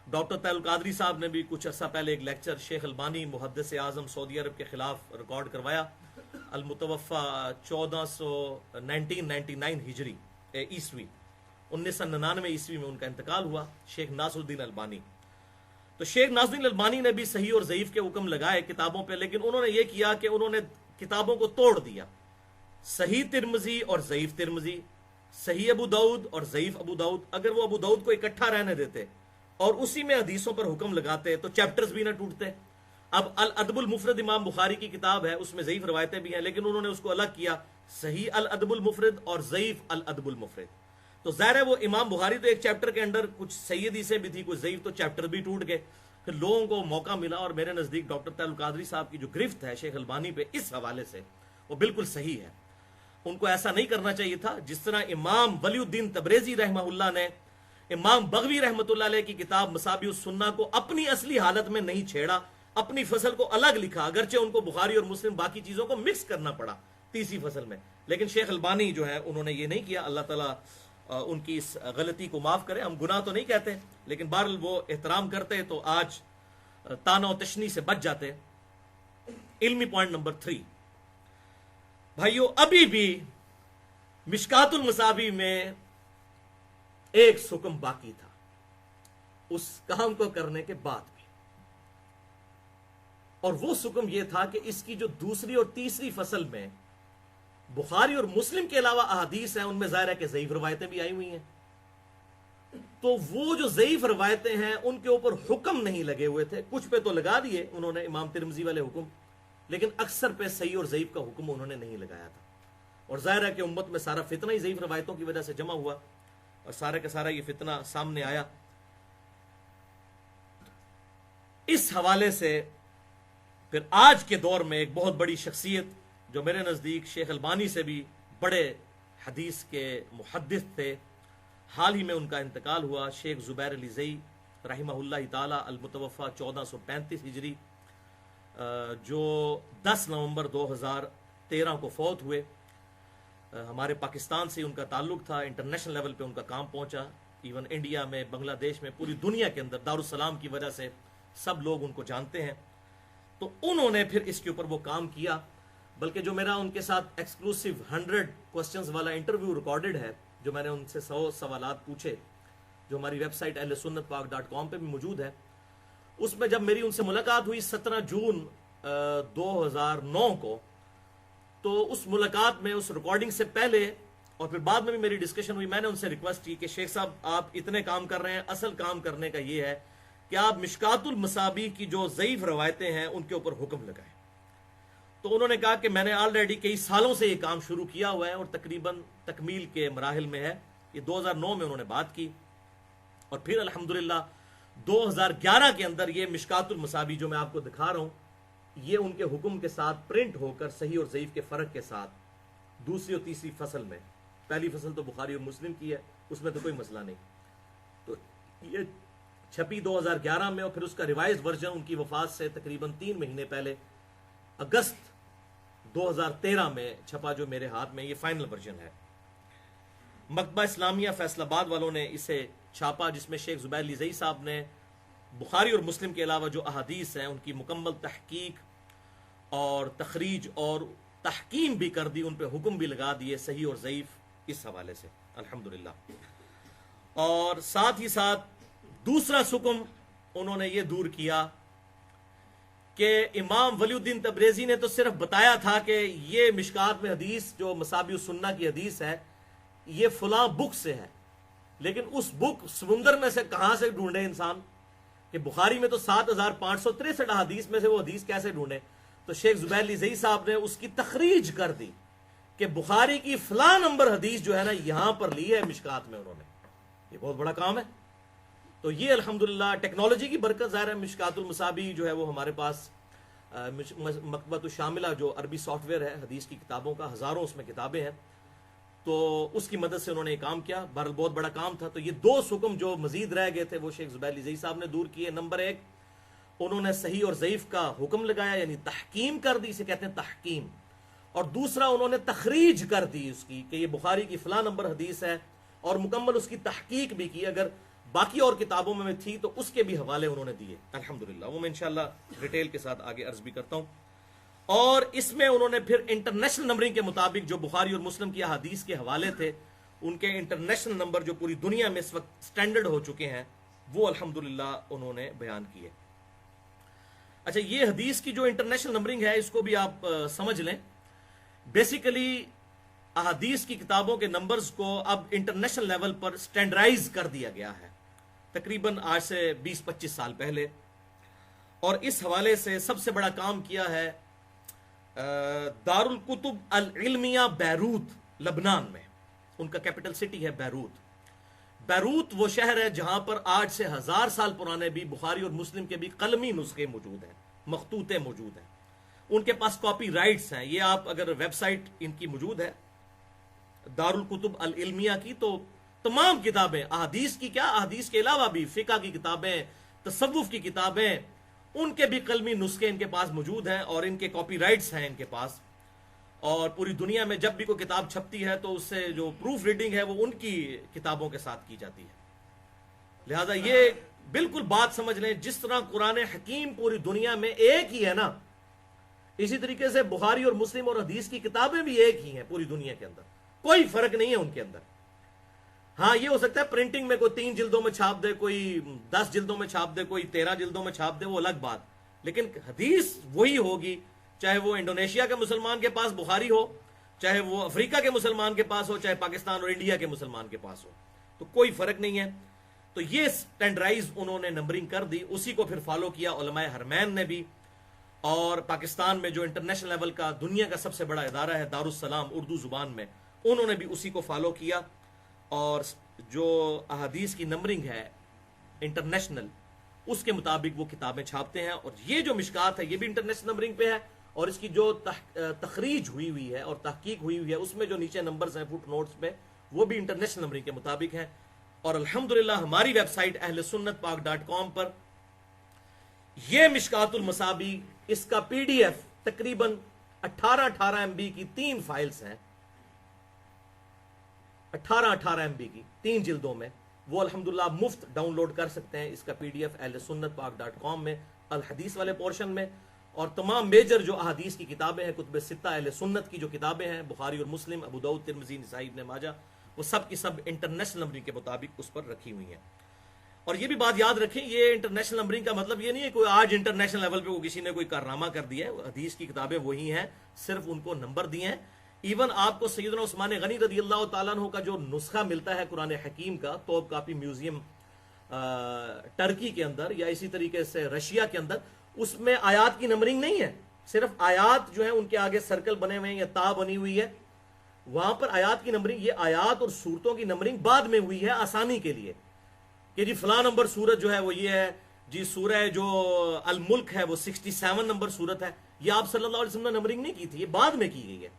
ڈاکٹر طاہر القادری صاحب نے بھی کچھ عرصہ پہلے ایک لیکچر شیخ البانی محدث اعظم سعودی عرب کے خلاف ریکارڈ کروایا. المتوفہ 1999 ہجری عیسوی، 1999 عیسوی میں ان کا انتقال ہوا، شیخ ناصر الدین البانی. تو شیخ ناصر الدین البانی نے بھی صحیح اور ضعیف کے حکم لگائے کتابوں پہ، لیکن انہوں نے یہ کیا کہ انہوں نے کتابوں کو توڑ دیا. صحیح ترمذی اور ضعیف ترمذی، صحیح ابو داؤد اور ضعیف ابو داؤد، اگر وہ ابو داؤد کو اکٹھا رہنے دیتے اور اسی میں حدیثوں پر حکم لگاتے تو چیپٹرز بھی نہ ٹوٹتے. اب الادب المفرد امام بخاری کی کتاب ہے، اس میں ضعیف روایتیں بھی ہیں، لیکن انہوں نے اس کو الگ کیا، صحیح الادب المفرد اور ضعیف الادب المفرد. تو ظاہر ہے وہ امام بخاری تو ایک چیپٹر کے اندر کچھ صحیح حدیثیں بھی تھی، کچھ ضعیف، تو چیپٹر بھی ٹوٹ گئے. پھر لوگوں کو موقع ملا، اور میرے نزدیک ڈاکٹر طاہر القادری صاحب کی جو گرفت ہے شیخ البانی پہ اس حوالے سے وہ بالکل صحیح ہے. ان کو ایسا نہیں کرنا چاہیے تھا. جس طرح امام ولی الدین تبریزی رحمہ اللہ نے امام بغوی رحمۃ اللہ علیہ کی کتاب مصابیح السنہ کو اپنی اصلی حالت میں نہیں چھیڑا، اپنی فصل کو الگ لکھا، اگرچہ ان کو بخاری اور مسلم باقی چیزوں کو مکس کرنا پڑا تیسری فصل میں. لیکن شیخ البانی جو ہے انہوں نے یہ نہیں کیا. اللہ تعالیٰ ان کی اس غلطی کو معاف کرے. ہم گناہ تو نہیں کہتے، لیکن بہرحال وہ احترام کرتے تو آج تانا و تشنی سے بچ جاتے. علمی پوائنٹ نمبر 3 بھائیو، ابھی بھی مشکات المصابیح میں ایک سکم باقی تھا اس کام کو کرنے کے بعد بھی، اور وہ سکم یہ تھا کہ اس کی جو دوسری اور تیسری فصل میں بخاری اور مسلم کے علاوہ احادیث ہیں، ان میں ظاہر ہے کہ ضعیف روایتیں بھی آئی ہوئی ہیں. تو وہ جو ضعیف روایتیں ہیں ان کے اوپر حکم نہیں لگے ہوئے تھے. کچھ پہ تو لگا دیے انہوں نے امام ترمذی والے حکم، لیکن اکثر پہ صحیح اور ضعیف کا حکم انہوں نے نہیں لگایا تھا. اور ظاہر ہے کہ امت میں سارا فتنہ ہی ضعیف روایتوں کی وجہ سے جمع ہوا، اور سارے کا سارا یہ فتنہ سامنے آیا. اس حوالے سے پھر آج کے دور میں ایک بہت بڑی شخصیت جو میرے نزدیک شیخ البانی سے بھی بڑے حدیث کے محدث تھے، حال ہی میں ان کا انتقال ہوا، شیخ زبیر علی زئی رحمہ اللہ تعالی المتوفہ 1435 ہجری، جو 10 نومبر 2013 کو فوت ہوئے. ہمارے پاکستان سے ان کا تعلق تھا، انٹرنیشنل لیول پہ ان کا کام پہنچا، ایون انڈیا میں، بنگلہ دیش میں، پوری دنیا کے اندر دارالسلام کی وجہ سے سب لوگ ان کو جانتے ہیں. تو انہوں نے پھر اس کے اوپر وہ کام کیا. بلکہ جو میرا ان کے ساتھ ایکسکلوسیو 100 کوسچنز والا انٹرویو ریکارڈڈ ہے، جو میں نے ان سے 100 سوالات پوچھے، جو ہماری ویب سائٹ ahlsunnatpak.com پہ بھی موجود ہے، اس میں جب میری ان سے ملاقات ہوئی 17 جون 2009 کو، تو اس ملاقات میں، اس ریکارڈنگ سے پہلے اور پھر بعد میں بھی میری ڈسکشن ہوئی، میں نے ان سے ریکویسٹ کی کہ شیخ صاحب آپ اتنے کام کر رہے ہیں، اصل کام کرنے کا یہ ہے کہ آپ مشکات المصابیح کی جو ضعیف روایتیں ہیں ان کے اوپر حکم لگائیں. تو انہوں نے کہا کہ میں نے آلریڈی کئی سالوں سے یہ کام شروع کیا ہوا ہے اور تقریباً تکمیل کے مراحل میں ہے. یہ 2009 میں انہوں نے بات کی، اور پھر الحمدللہ 2011 کے اندر یہ مشکات المصابیح جو میں آپ کو دکھا رہا ہوں، یہ ان کے حکم کے ساتھ پرنٹ ہو کر صحیح اور ضعیف کے فرق کے ساتھ دوسری اور تیسری فصل میں، پہلی فصل تو بخاری اور مسلم کی ہے، اس میں تو کوئی مسئلہ نہیں، تو یہ چھپی 2011 میں، اور پھر اس کا ریوائز ورژن ان کی وفات سے تقریباً 3 مہینے پہلے اگست 2013 میں چھپا، جو میرے ہاتھ میں یہ فائنل ورژن ہے. مکتبہ اسلامیہ فیصل آباد والوں نے اسے چھاپا، جس میں شیخ زبیر علی زئی صاحب نے بخاری اور مسلم کے علاوہ جو احادیث ہیں ان کی مکمل تحقیق اور تخریج اور تحکیم بھی کر دی، ان پہ حکم بھی لگا دیے صحیح اور ضعیف اس حوالے سے الحمدللہ. اور ساتھ ہی ساتھ دوسرا سکم انہوں نے یہ دور کیا کہ امام ولی الدین تبریزی نے تو صرف بتایا تھا کہ یہ مشکات میں حدیث جو مصابیح السنہ کی حدیث ہے، یہ فلاں بک سے ہے، لیکن اس بک سمندر میں سے کہاں سے ڈھونڈے انسان کہ بخاری میں تو 7563 حدیث میں سے وہ حدیث کیسے ڈھونڈے؟ تو شیخ زبیر علی زئی صاحب نے اس کی تخریج کر دی کہ بخاری کی فلاں نمبر حدیث جو ہے نا یہاں پر لی ہے مشکات میں انہوں نے. یہ بہت بڑا کام ہے. تو یہ الحمدللہ ٹیکنالوجی کی برکت ظاہر ہے. مشکات المصابیح جو ہے وہ ہمارے پاس مکتبۃ الشاملہ جو عربی سافٹ ویئر ہے حدیث کی کتابوں کا، ہزاروں اس میں کتابیں ہیں، تو اس کی مدد سے انہوں نے یہ کام کیا. بہرحال بہت بڑا کام تھا. تو یہ دو حکم جو مزید رہ گئے تھے وہ شیخ زبیر علی زئی صاحب نے دور کیے. نمبر 1 انہوں نے صحیح اور ضعیف کا حکم لگایا، یعنی تحکیم کر دی، اسے کہتے ہیں تحکیم. اور دوسرا انہوں نے تخریج کر دی اس کی کہ یہ بخاری کی فلاں نمبر حدیث ہے، اور مکمل اس کی تحقیق بھی کی. اگر باقی اور کتابوں میں تھی تو اس کے بھی حوالے انہوں نے دیے الحمدللہ. وہ میں انشاءاللہ ڈیٹیل کے ساتھ آگے عرض بھی کرتا ہوں. اور اس میں انہوں نے پھر انٹرنیشنل نمبرنگ کے مطابق جو بخاری اور مسلم کی احادیث کے حوالے تھے ان کے انٹرنیشنل نمبر جو پوری دنیا میں اس وقت سٹینڈرڈ ہو چکے ہیں وہ الحمدللہ انہوں نے بیان کیے. اچھا، یہ حدیث کی جو انٹرنیشنل نمبرنگ ہے اس کو بھی آپ سمجھ لیں. بیسیکلی احادیث کی کتابوں کے نمبرز کو اب انٹرنیشنل لیول پر سٹینڈرائز کر دیا گیا ہے تقریباً آج سے 20-25 سال پہلے. اور اس حوالے سے سب سے بڑا کام کیا ہے دارالکتب العلمیہ بیروت لبنان میں. ان کا کیپٹل سٹی ہے بیروت. بیروت وہ شہر ہے جہاں پر آج سے 1000 سال پرانے بھی بخاری اور مسلم کے بھی قلمی نسخے موجود ہیں، مخطوطے موجود ہیں. ان کے پاس کاپی رائٹس ہیں. یہ آپ اگر ویب سائٹ ان کی موجود ہے دارالکتب العلمیہ کی، تو تمام کتابیں احادیث کی کیا، احادیث کے علاوہ بھی فقہ کی کتابیں، تصوف کی کتابیں، ان کے بھی قلمی نسخے ان کے پاس موجود ہیں اور ان کے کاپی رائٹس ہیں ان کے پاس. اور پوری دنیا میں جب بھی کوئی کتاب چھپتی ہے تو اس سے جو پروف ریڈنگ ہے وہ ان کی کتابوں کے ساتھ کی جاتی ہے. لہذا یہ بالکل بات سمجھ لیں، جس طرح قرآن حکیم پوری دنیا میں ایک ہی ہے نا، اسی طریقے سے بخاری اور مسلم اور حدیث کی کتابیں بھی ایک ہی ہیں پوری دنیا کے اندر. کوئی فرق نہیں ہے ان کے اندر. ہاں یہ ہو سکتا ہے پرنٹنگ میں کوئی 3 جلدوں میں چھاپ دے، کوئی 10 جلدوں میں چھاپ دے، کوئی 13 جلدوں میں چھاپ دے، وہ الگ بات. لیکن حدیث وہی ہوگی، چاہے وہ انڈونیشیا کے مسلمان کے پاس بخاری ہو، چاہے وہ افریقہ کے مسلمان کے پاس ہو، چاہے پاکستان اور انڈیا کے مسلمان کے پاس ہو. تو کوئی فرق نہیں ہے. تو یہ سٹینڈرائز انہوں نے نمبرنگ کر دی. اسی کو پھر فالو کیا علماء حرمین نے بھی. اور پاکستان میں جو انٹرنیشنل لیول کا دنیا کا سب سے بڑا ادارہ ہے دارالسلام اردو زبان میں، انہوں نے بھی اسی کو فالو کیا. اور جو احادیث کی نمبرنگ ہے انٹرنیشنل، اس کے مطابق وہ کتابیں چھاپتے ہیں. اور یہ جو مشکات ہے یہ بھی انٹرنیشنل نمبرنگ پہ ہے. اور اس کی جو تخریج ہوئی ہوئی ہے اور تحقیق ہوئی ہوئی ہے اس میں جو نیچے نمبرز ہیں فٹ نوٹس میں، وہ بھی انٹرنیشنل نمبرنگ کے مطابق ہیں. اور الحمدللہ ہماری ویب سائٹ اہل سنت پاک .com پر یہ مشکات المصابیح، اس کا پی ڈی ایف تقریباً 18 MB کی 3 فائلز ہیں، 18 MB کی 3 جلدوں میں. وہ الحمدللہ مفت ڈاؤن لوڈ کر سکتے ہیں اس کا پی ڈی ایف اہل سنت پاک .com میں الحدیث والے پورشن میں. اور تمام میجر جو احادیث کی کتابیں ہیں، کتب ستہ اہل سنت کی جو کتابیں ہیں، بخاری اور مسلم، ابو داؤد، ترمذی، نسائی، ابن ماجہ، وہ سب کی سب انٹرنیشنل نمبرنگ کے مطابق اس پر رکھی ہوئی ہیں. اور یہ بھی بات یاد رکھیں، یہ انٹرنیشنل نمبرنگ کا مطلب یہ نہیں ہے کوئی آج انٹرنیشنل لیول پہ کسی نے کوئی کارنامہ کر دیا ہے. حدیث کی کتابیں وہی ہیں، صرف ان کو نمبر دیے ہیں. ایون آپ کو سیدنا عثمان غنی رضی اللہ تعالیٰ عنہ کا جو نسخہ ملتا ہے قرآن حکیم کا توپ کاپی میوزیم ٹرکی کے اندر یا اسی طریقے سے رشیا کے اندر، اس میں آیات کی نمبرنگ نہیں ہے. صرف آیات جو ہیں ان کے آگے سرکل بنے ہوئے ہیں یا تا بنی ہوئی ہے، وہاں پر آیات کی نمبرنگ، یہ آیات اور سورتوں کی نمبرنگ بعد میں ہوئی ہے آسانی کے لیے کہ جی فلاں نمبر سورت جو ہے وہ یہ ہے، جی سورہ جو الملک ہے وہ 67 نمبر سورت ہے. یہ آپ صلی اللہ علیہ وسلم نے نمبرنگ نہیں کی تھی، یہ بعد میں کی گئی ہے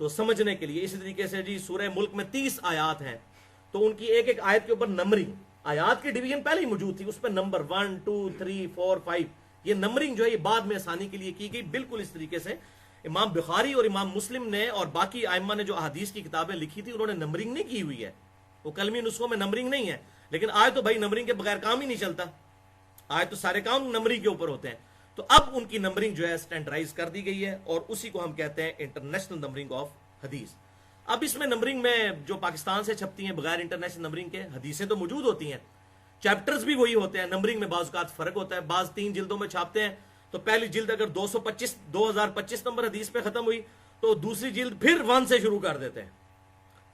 تو سمجھنے کے لیے. اسی طریقے سے جی سورہ ملک میں 30 آیات ہیں تو ان کی ایک ایک آیت کے اوپر نمبرنگ، آیات کی ڈویژن پہلے ہی موجود تھی، اس پہ نمبر 1 2 3 4 5، یہ نمبرنگ جو ہے یہ بعد میں آسانی کے لیے کی گئی. بالکل اس طریقے سے امام بخاری اور امام مسلم نے اور باقی ائمہ نے جو احادیث کی کتابیں لکھی تھی انہوں نے نمبرنگ نہیں کی ہوئی ہے. وہ قلمی نسخوں میں نمبرنگ نہیں ہے. لیکن آج تو بھائی نمبرنگ کے بغیر کام ہی نہیں چلتا، آج تو سارے کام نمبرنگ کے اوپر ہوتے ہیں. تو اب ان کی نمبرنگ جو ہے سٹینڈرائز کر دی گئی ہے اور اسی کو ہم کہتے ہیں انٹرنیشنل نمبرنگ آف حدیث. اب اس میں نمبرنگ میں جو پاکستان سے چھپتی ہیں بغیر انٹرنیشنل نمبرنگ کے حدیثیں تو موجود ہوتی ہیں، چیپٹرز بھی وہی ہوتے ہیں. نمبرنگ میں بعض اوقات فرق ہوتا ہے، بعض 3 جلدوں میں چھاپتے ہیں تو پہلی جلد اگر 2025 نمبر حدیث پہ ختم ہوئی تو دوسری جلد پھر 1 سے شروع کر دیتے ہیں.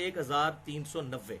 1390।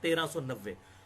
1390।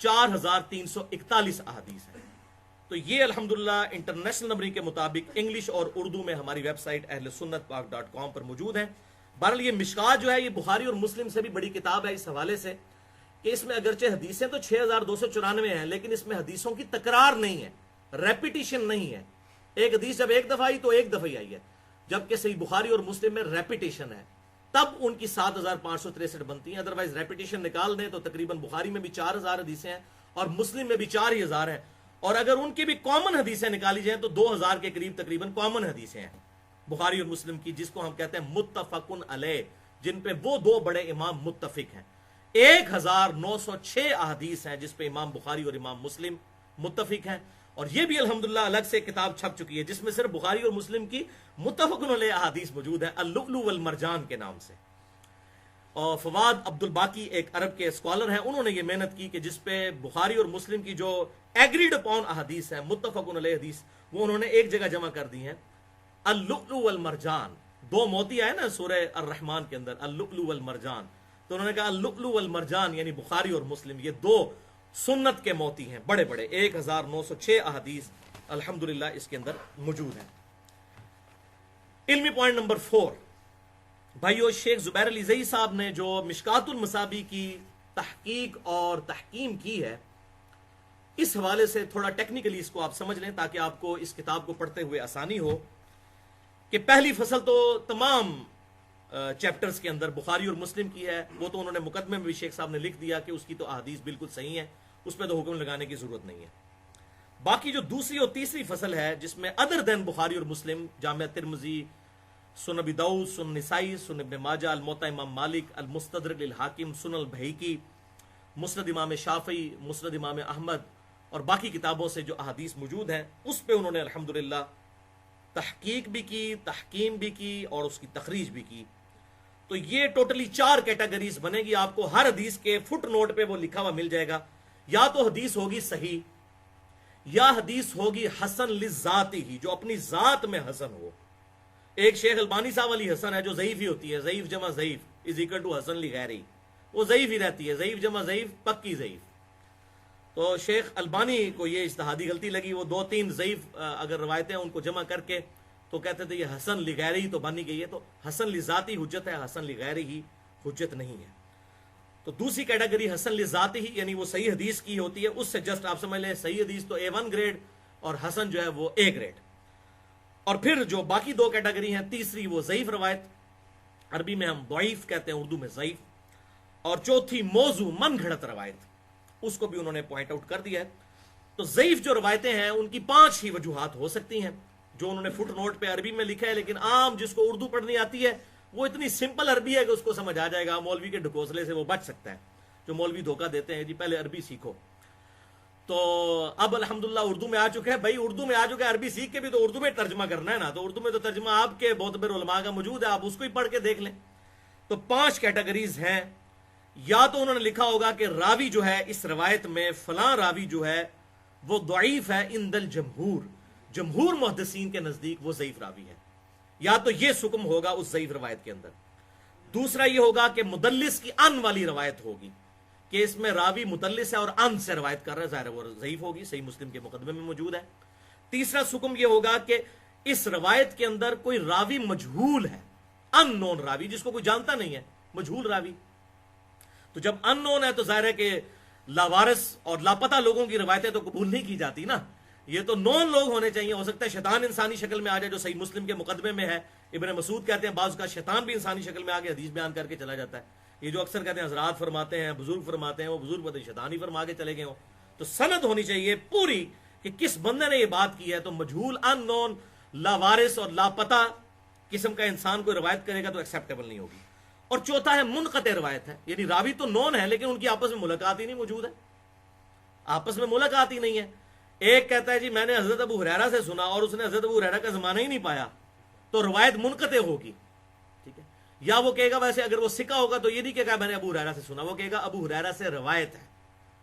4341 احادیث ہیں. تو یہ الحمدللہ انٹرنیشنل نمبرنگ کے مطابق انگلش اور اردو میں ہماری ویب سائٹ اہل سنت پاک .com پر موجود ہیں. بہرحال یہ مشکات جو ہے یہ بخاری اور مسلم سے بھی بڑی کتاب ہے اس حوالے سے کہ اس میں اگرچہ حدیثیں تو 6294 ہیں لیکن اس میں حدیثوں کی تکرار نہیں ہے, ریپیٹیشن نہیں ہے. ایک حدیث جب ایک دفعہ آئی تو ایک دفعہ ہی آئی ہے, جبکہ صحیح بخاری اور مسلم میں ریپیٹیشن ہے, تب ان کی 7563 بنتی ہیں. ادروائز ریپیٹیشن نکال دیں تو تقریباً بخاری میں بھی 4000 حدیثیں ہیں اور مسلم میں بھی 4000 ہیں, اور اگر ان کی بھی کامن حدیثیں نکالی جائیں تو 2000 کے قریب تقریباً کامن حدیثیں ہیں بخاری اور مسلم کی, جس کو ہم کہتے ہیں متفقن علیہ, جن پہ وہ دو بڑے امام متفق ہیں. 1906 احادیث ہیں جس پہ امام بخاری اور امام مسلم متفق ہیں, اور یہ بھی الحمدللہ الگ سے کتاب چھپ چکی ہے جس میں صرف بخاری اور مسلم کی متفقن علیہ احادیث موجود ہیں, اللؤلؤ والمرجان کے نام سے. اور فواد عبد الباقی ایک عرب کے اسکالر ہیں, انہوں نے یہ محنت کی کہ جس پہ بخاری اور مسلم کی جو ایگریڈ اپون احادیث ہیں متفقن علیہ حدیث وہ انہوں نے ایک جگہ جمع کر دی ہیں. اللؤلؤ والمرجان, دو موتی آئے نا سورہ الرحمن کے اندر, اللؤلؤ والمرجان, تو انہوں نے کہا اللؤلؤ والمرجان یعنی بخاری اور مسلم یہ دو سنت کے موتی ہیں بڑے بڑے. 1906 احادیث الحمدللہ اس کے اندر موجود ہیں. علمی پوائنٹ نمبر 4 بھائیو, شیخ زبیر علی زئی صاحب نے جو مشکات المصابیح کی تحقیق اور تحکیم کی ہے, اس حوالے سے تھوڑا ٹیکنیکلی اس کو آپ سمجھ لیں تاکہ آپ کو اس کتاب کو پڑھتے ہوئے آسانی ہو, کہ پہلی فصل تو تمام چیپٹرز کے اندر بخاری اور مسلم کی ہے, وہ تو انہوں نے مقدمے میں بھی شیخ صاحب نے لکھ دیا کہ اس کی تو احادیث بالکل صحیح ہیں, اس پہ تو حکم لگانے کی ضرورت نہیں ہے. باقی جو دوسری اور تیسری فصل ہے جس میں ادر دین بخاری اور مسلم, جامع ترمذی, سنن ابی داؤد, سنن نسائی, سنن ابن ماجہ, الموطا امام مالک, المستدرک للحاکم, سنن البیہقی, مسند امام شافعی, مسند امام احمد اور باقی کتابوں سے جو احادیث موجود ہیں اس پہ انہوں نے الحمدللہ تحقیق بھی کی, تحکیم بھی کی اور اس کی تخریج بھی کی. تو یہ ٹوٹلی 4 کیٹیگریز بنے گی. آپ کو ہر حدیث کے فٹ نوٹ پہ وہ لکھا ہوا مل جائے گا, یا تو حدیث ہوگی صحیح, یا حدیث ہوگی حسن لذاتی ہی جو اپنی ذات میں حسن ہو. ایک شیخ البانی صاحب والی حسن ہے جو ضعیف ہی ہوتی ہے, ضعیف جمع ضعیف از اکول ٹو حسن لغیرہ, وہ ضعیف ہی رہتی ہے, ضعیف جمع ضعیف پکی ضعیف. تو شیخ البانی کو یہ اجتہادی غلطی لگی, وہ 2-3 ضعیف اگر روایتیں ان کو جمع کر کے تو کہتے تھے یہ حسن لغیرہ ہی تو بنی گئی ہے, تو حسن لذاتی حجت ہے, حسن لغیرہ ہی حجت نہیں ہے. تو دوسری کیٹیگری حسن لذاتی ہی یعنی وہ صحیح حدیث کی ہوتی ہے, اس سے جسٹ آپ سمجھ لیں صحیح حدیث تو A1 گریڈ اور حسن جو ہے وہ A گریڈ. اور پھر جو باقی 2 کیٹیگری ہیں, تیسری وہ ضعیف روایت, عربی میں ہم ضعیف کہتے ہیں, اردو میں ضعیف, اور چوتھی موضوع من گھڑت روایت, اس کو بھی انہوں نے پوائنٹ آؤٹ کر دیا ہے. تو ضعیف جو روایتیں ہیں ان کی 5 ہی وجوہات ہو سکتی ہیں جو انہوں نے فٹ نوٹ پہ عربی میں لکھا ہے, لیکن عام جس کو اردو پڑھنی آتی ہے وہ اتنی سمپل عربی ہے کہ اس کو سمجھ آ جائے گا, مولوی کے ڈھکوسلے سے وہ بچ سکتا ہے. جو مولوی دھوکہ دیتے ہیں جی پہلے عربی سیکھو, تو اب الحمدللہ اردو میں آ چکے ہیں. بھائی اردو میں آ چکے ہیں, عربی سیکھ کے بھی تو اردو میں ترجمہ کرنا ہے نا, تو اردو میں تو ترجمہ آپ کے بہت بڑے علماء کا موجود ہے, آپ اس کو ہی پڑھ کے دیکھ لیں. تو 5 کیٹیگریز ہیں. یا تو انہوں نے لکھا ہوگا کہ راوی جو ہے اس روایت میں فلاں راوی جو ہے وہ ضعیف ہے عند الجمہور, جمہور محدثین کے نزدیک وہ ضعیف راوی ہے, یا تو یہ حکم ہوگا اس ضعیف روایت کے اندر. دوسرا یہ ہوگا کہ مدلس کی ان والی روایت ہوگی کہ اس میں راوی مدلس ہے اور ان سے روایت کر رہا ہے, ظاہر وہ ضعیف ہوگی, صحیح مسلم کے مقدمے میں موجود ہے. تیسرا حکم یہ ہوگا کہ اس روایت کے اندر کوئی راوی مجہول ہے, ان نون راوی جس کو کوئی جانتا نہیں ہے, مجہول راوی. تو جب ان نون ہے تو ظاہر ہے کہ لاوارث اور لاپتہ لوگوں کی روایتیں تو قبول نہیں کی جاتی نا, یہ تو نون لوگ ہونے چاہیے. ہو سکتا ہے شیطان انسانی شکل میں آ جائے جو صحیح مسلم کے مقدمے میں ہے. ابن مسعود کہتے ہیں بعض کا شیطان بھی انسانی شکل میں آ کے حدیث بیان کر کے چلا جاتا ہے. یہ جو اکثر کہتے ہیں حضرات فرماتے ہیں, بزرگ فرماتے ہیں, وہ بزرگ پتہ شیطان ہی فرما کے چلے گئے ہوں. تو سند ہونی چاہیے پوری کہ کس بندے نے یہ بات کی ہے. تو مجہول, ان نون, لاوارث اور لاپتہ قسم کا انسان کوئی روایت کرے گا تو ایکسیپٹیبل نہیں ہوگی. اور چوتھا ہے منقطع روایت ہے, یعنی راوی تو نون ہے لیکن ان کی آپس میں ملاقات ہی نہیں موجود ہے, آپس میں ملاقات ہی نہیں ہے. ایک کہتا ہے جی میں نے حضرت ابو ہریرہ سے سنا اور اس نے حضرت ابو ہریرہ کا زمانہ ہی نہیں پایا, تو روایت منقطع ہوگی. ٹھیک ہے, یا وہ کہے گا ویسے اگر وہ سکا ہوگا تو یہ نہیں کہے گا میں نے ابو ہریرہ سے سنا, وہ کہے گا ابو ہریرہ سے روایت ہے,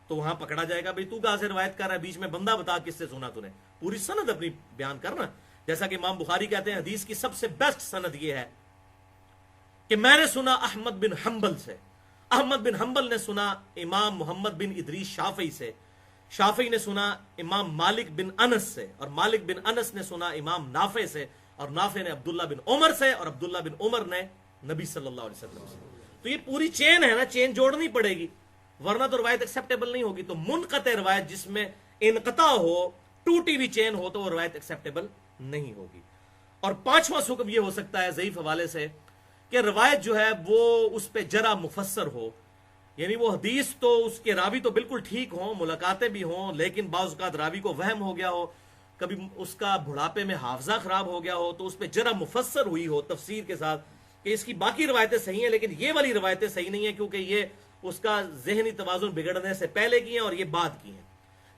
تو وہاں پکڑا جائے گا بھئی تو کہاں سے روایت کر رہا ہے, بیچ میں بندہ بتا کس سے سنا تو نے, پوری سند اپنی بیان کرنا. جیسا کہ امام بخاری کہتے ہیں حدیث کی سب سے بیسٹ سند یہ ہے کہ میں نے سنا احمد بن حنبل سے, احمد بن حنبل نے سنا امام محمد بن ادریس شافعی سے، شافعی نے سنا امام مالک بن انس سے، اور مالک بن انس نے سنا امام نافع سے، اور نافع نے عبداللہ بن عمر سے، اور عبداللہ بن عمر نے نبی صلی اللہ علیہ وسلم سے۔ تو یہ پوری چین ہے نا، چین جوڑنی پڑے گی ورنہ تو روایت ایکسیپٹیبل نہیں ہوگی۔ تو منقطع روایت جس میں انقطاع ہو، ٹوٹی ہوئی چین ہو، تو وہ روایت ایکسیپٹیبل نہیں ہوگی۔ اور پانچواں حکم یہ ہو سکتا ہے ضعیف حوالے سے کہ روایت جو ہے وہ اس پہ جرح مفسر ہو، یعنی وہ حدیث تو اس کے راوی تو بالکل ٹھیک ہوں، ملاقاتیں بھی ہوں، لیکن بعض اوقات راوی کو وہم ہو گیا ہو، کبھی اس کا بڑھاپے میں حافظہ خراب ہو گیا ہو، تو اس پہ جرح مفسر ہوئی ہو تفسیر کے ساتھ کہ اس کی باقی روایتیں صحیح ہیں لیکن یہ والی روایتیں صحیح نہیں ہیں کیونکہ یہ اس کا ذہنی توازن بگڑنے سے پہلے کی ہیں اور یہ بعد کی ہیں۔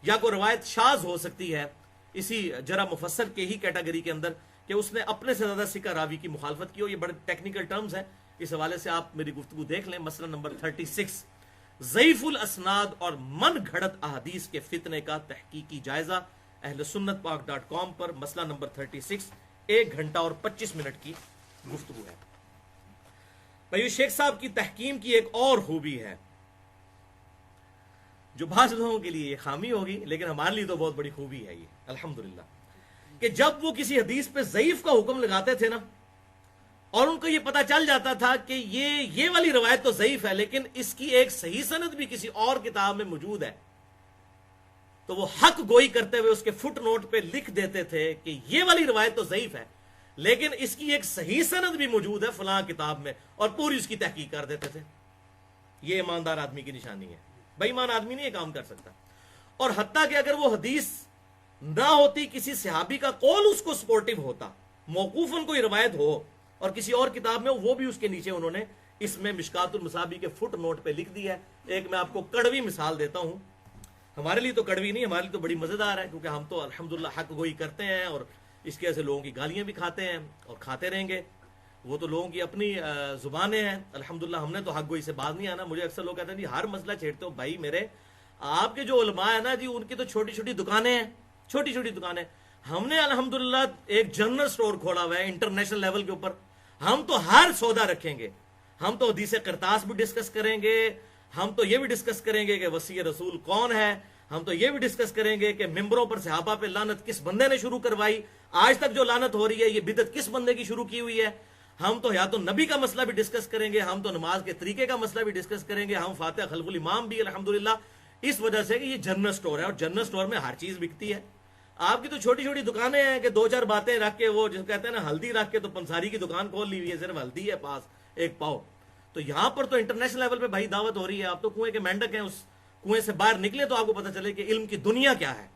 یا کوئی روایت شاذ ہو سکتی ہے اسی جرح مفسر کے ہی کیٹیگری کے اندر کہ اس نے اپنے سے زیادہ سکہ راوی کی مخالفت کی ہو۔ یہ بڑے ٹیکنیکل ٹرمز ہیں، اس حوالے سے آپ میری گفتگو دیکھ لیں۔ مسئلہ نمبر 36، ضعیف الاسناد اور من گھڑت احادیث کے فتنے کا تحقیقی جائزہ، اہل سنت پاک .com پر مسئلہ نمبر 36، 1 گھنٹہ اور 25 منٹ کی گفتگو ہے۔ بھائیو، شیخ صاحب کی تحکیم کی ایک اور خوبی ہے جو بعض لوگوں کے لیے یہ خامی ہوگی لیکن ہمارے لیے تو بہت بڑی خوبی ہے یہ الحمدللہ، کہ جب وہ کسی حدیث پہ ضعیف کا حکم لگاتے تھے نا، اور ان کو یہ پتا چل جاتا تھا کہ یہ والی روایت تو ضعیف ہے لیکن اس کی ایک صحیح سند بھی کسی اور کتاب میں موجود ہے، تو وہ حق گوئی کرتے ہوئے اس کے فٹ نوٹ پہ لکھ دیتے تھے کہ یہ والی روایت تو ضعیف ہے لیکن اس کی ایک صحیح سند بھی موجود ہے فلاں کتاب میں، اور پوری اس کی تحقیق کر دیتے تھے۔ یہ ایماندار آدمی کی نشانی ہے، بے ایمان آدمی نہیں یہ کام کر سکتا۔ اور حتیٰ کہ اگر وہ حدیث نہ ہوتی، کسی صحابی کا قول اس کو سپورٹیو ہوتا، موقوفاً کوئی روایت ہو اور کسی اور کتاب میں، وہ بھی اس کے نیچے انہوں نے اس میں مشکات المصابیح کے فٹ نوٹ پہ لکھ دیا ہے۔ ایک میں آپ کو کڑوی مثال دیتا ہوں، ہمارے لیے تو کڑوی نہیں، ہمارے لیے تو بڑی مزیدار ہے کیونکہ ہم تو الحمدللہ حق گوئی کرتے ہیں اور اس کی وجہ سے لوگوں کی گالیاں بھی کھاتے ہیں اور کھاتے رہیں گے، وہ تو لوگوں کی اپنی زبانیں ہیں۔ الحمدللہ ہم نے تو حق گوئی سے باز نہیں آنا۔ مجھے اکثر لوگ کہتے ہیں جی ہر مسئلہ چھیڑتے ہو، بھائی میرے آپ کے جو علماء ہیں نا جی، ان کی تو چھوٹی چھوٹی دکانیں ہیں، چھوٹی چھوٹی دکانیں۔ ہم نے الحمدللہ ایک جنرل سٹور کھولا ہوا ہے انٹرنیشنل لیول کے اوپر، ہم تو ہر سودا رکھیں گے، ہم تو حدیث قرطاس بھی ڈسکس کریں گے، ہم تو یہ بھی ڈسکس کریں گے کہ وصی رسول کون ہے، ہم تو یہ بھی ڈسکس کریں گے کہ ممبروں پر صحابہ پہ لعنت کس بندے نے شروع کروائی، آج تک جو لعنت ہو رہی ہے یہ بدعت کس بندے کی شروع کی ہوئی ہے، ہم تو حیات النبی کا مسئلہ بھی ڈسکس کریں گے، ہم تو نماز کے طریقے کا مسئلہ بھی ڈسکس کریں گے، ہم فاتحہ خلف الامام بھی الحمدللہ، اس وجہ سے کہ یہ جنرل سٹور ہے اور جنرل سٹور میں ہر چیز بکتی ہے۔ آپ کی تو چھوٹی چھوٹی دکانیں ہیں کہ دو چار باتیں رکھ کے، وہ جس کہتے ہیں نا ہلدی رکھ کے تو پنساری کی دکان کھول لی ہوئی ہے، صرف ہلدی ہے پاس ایک پاؤ۔ تو یہاں پر تو انٹرنیشنل لیول پہ بھائی دعوت ہو رہی ہے، آپ تو کنویں کے مینڈک ہیں، اس کنویں سے باہر نکلے تو آپ کو پتہ چلے کہ علم کی دنیا کیا ہے،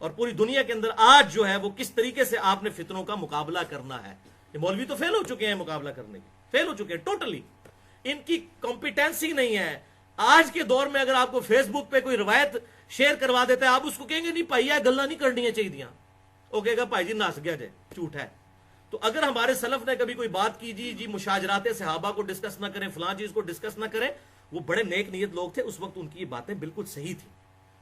اور پوری دنیا کے اندر آج جو ہے وہ کس طریقے سے آپ نے فتنوں کا مقابلہ کرنا ہے۔ یہ مولوی تو فیل ہو چکے ہیں مقابلہ کرنے کی، فیل ہو چکے ہیں ٹوٹلی، ان کی کمپیٹنسی نہیں ہے۔ آج کے دور میں اگر آپ کو فیس بک پہ کوئی روایت شیئر کروا دیتا ہے، آپ اس کو کہیں گے نہیں بھائی یہ گلا نہیں کرنی چاہیے، وہ کہے گا بھائی جی نس گیا جائے، جھوٹ ہے۔ تو اگر ہمارے سلف نے کبھی کوئی بات کی جی مشاجرات صحابہ کو ڈسکس نہ کریں، فلاں چیز کو ڈسکس نہ کریں، وہ بڑے نیک نیت لوگ تھے، اس وقت ان کی یہ باتیں بالکل صحیح تھی۔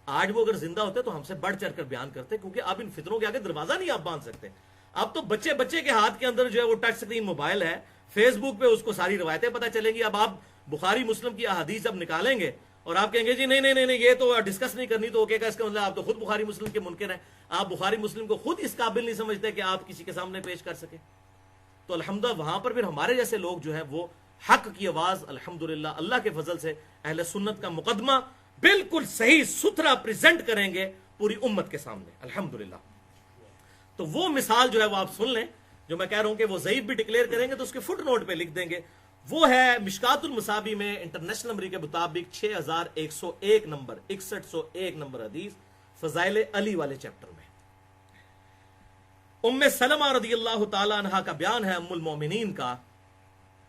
آج وہ اگر زندہ ہوتے تو ہم سے بڑھ چڑھ کر بیان کرتے، کیونکہ اب ان فتنوں کے آگے دروازہ نہیں آپ باندھ سکتے۔ اب تو بچے کے ہاتھ کے اندر جو ہے وہ ٹچ سکرین موبائل ہے، فیس بک پہ اس کو ساری روایتیں پتہ چلیں گی۔ اب آپ بخاری مسلم کی احادیث اب نکالیں گے اور آپ کہیں گے جی نہیں یہ تو ڈسکس نہیں کرنی، تو کہے گا اس کا مطلب آپ تو خود بخاری مسلم کے منکر ہیں، آپ بخاری مسلم کو خود اس قابل نہیں سمجھتے کہ آپ کسی کے سامنے پیش کر سکیں۔ تو الحمدللہ وہاں پر پھر ہمارے جیسے لوگ جو ہیں وہ حق کی آواز الحمدللہ اللہ کے فضل سے اہل سنت کا مقدمہ بالکل صحیح ستھرا پریزنٹ کریں گے پوری امت کے سامنے الحمدللہ۔ تو وہ مثال جو ہے وہ آپ سن لیں، جو میں کہہ رہا ہوں کہ وہ ضعیف بھی ڈکلیئر کریں گے تو اس کے فٹ نوٹ پہ لکھ دیں گے، وہ ہے مشکات المصابیح میں انٹرنیشنل نمبر کے مطابق 6101 نمبر 6101 نمبر حدیث فضائل علی والے چیپٹر میں ام سلمہ رضی اللہ تعالی عنہ کا بیان ہے، ام المومنین کا،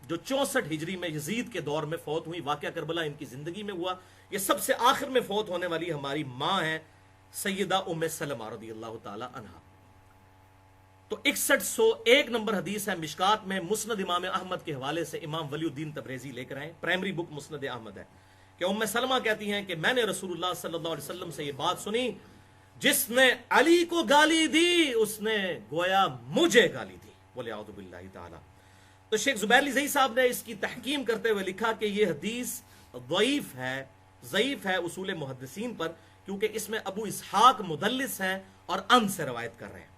جو 64 ہجری میں یزید کے دور میں فوت ہوئی۔ واقعہ کربلا ان کی زندگی میں ہوا۔ یہ سب سے آخر میں فوت ہونے والی ہماری ماں ہیں سیدہ ام سلمہ رضی اللہ تعالی عنہ۔ تو 6101 نمبر حدیث ہے مشکات میں، مسند امام احمد کے حوالے سے امام ولی الدین تبریزی لے کر آئے، پرائمری بک مسند احمد ہے، کہ ام سلمہ کہتی ہیں کہ میں نے رسول اللہ صلی اللہ علیہ وسلم سے یہ بات سنی، جس نے علی کو گالی دی اس نے گویا مجھے گالی دی، بولے اعوذ باللہ تعالی۔ تو شیخ زبیر علی زئی صاحب نے اس کی تحکیم کرتے ہوئے لکھا کہ یہ حدیث ضعیف ہے اصول محدثین پر، کیونکہ اس میں ابو اسحاق مدلس ہیں اور ان سے روایت کر رہے ہیں،